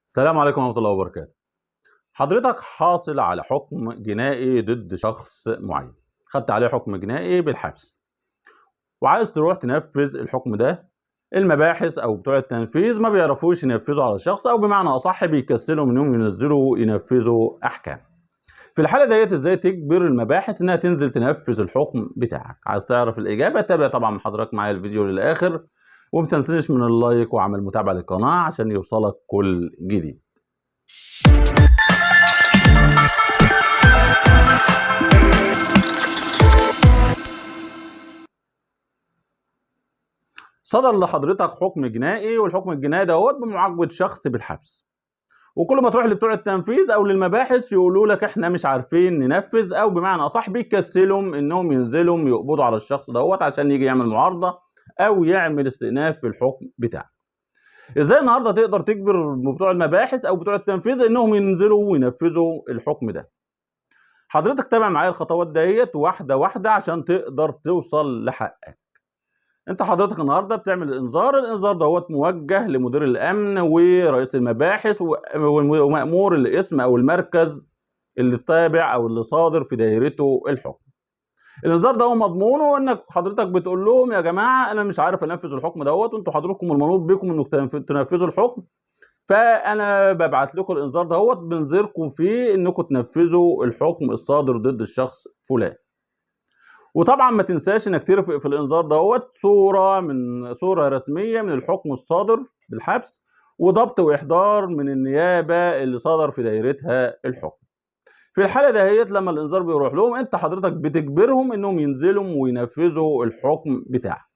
السلام عليكم ورحمة الله وبركاته. حضرتك حاصل على حكم جنائي ضد شخص معين، خدت عليه حكم جنائي بالحبس وعايز تروح تنفذ الحكم ده. المباحث او بتوع التنفيذ ما بيعرفوش ينفذوا على الشخص، او بمعنى اصح بيكسلوا منهم ينفذوا احكام. في الحالة ديت ازاي تجبر المباحث انها تنزل تنفذ الحكم بتاعك؟ عايز تعرف الاجابة؟ تابع طبعا من حضرتك معايا الفيديو للاخر، وما تنسنيش من اللايك وعمل متابعة للقناة عشان يوصلك كل جديد. صدر لحضرتك حكم جنائي، والحكم الجنائي دوت بمعاقبة شخص بالحبس، وكل ما تروح لبتوع التنفيذ او للمباحث يقولوا لك احنا مش عارفين ننفذ، او بمعنى اصح بيكسلهم انهم ينزلوا يقبضوا على الشخص دوت عشان يجي يعمل معارضة او يعمل استئناف في الحكم بتاعه. ازاي النهارده تقدر تجبر بتوع المباحث او بتوع التنفيذ انهم ينزلوا وينفذوا الحكم ده؟ حضرتك تابع معايا الخطوات ديت واحده واحده عشان تقدر توصل لحقك. انت حضرتك النهارده بتعمل الانذار دوت موجه لمدير الامن ورئيس المباحث ومأمور القسم او المركز اللي تابع او اللي صادر في دايرته الحكم. الانذار ده هو مضمونه انك حضرتك بتقول لهم يا جماعه انا مش عارف انفذ الحكم دوت، وانتوا حضراتكم المنوط بكم انكم تنفذوا الحكم، فانا ببعت لكم الانذار دوت بنذركم فيه انكم تنفذوا الحكم الصادر ضد الشخص فلان. وطبعا ما تنساش انك ترفق في الانذار دوت صوره رسميه من الحكم الصادر بالحبس، وضبط واحضار من النيابه اللي صدر في دايرتها الحكم. في الحاله دهيت لما الانذار بيروح لهم انت حضرتك بتجبرهم انهم ينزلوا وينفذوا الحكم بتاعك،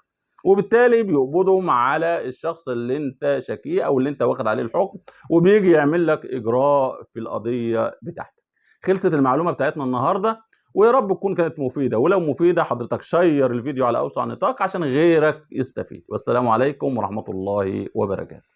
وبالتالي بيقبضوا على الشخص اللي انت شاكيه او اللي انت واخد عليه الحكم، وبيجي يعمل لك اجراء في القضيه بتاعتك. خلصت المعلومه بتاعتنا النهارده، ويا رب تكون كانت مفيده، ولو مفيده حضرتك شير الفيديو على اوسع نطاق عشان غيرك يستفيد. والسلام عليكم ورحمه الله وبركاته.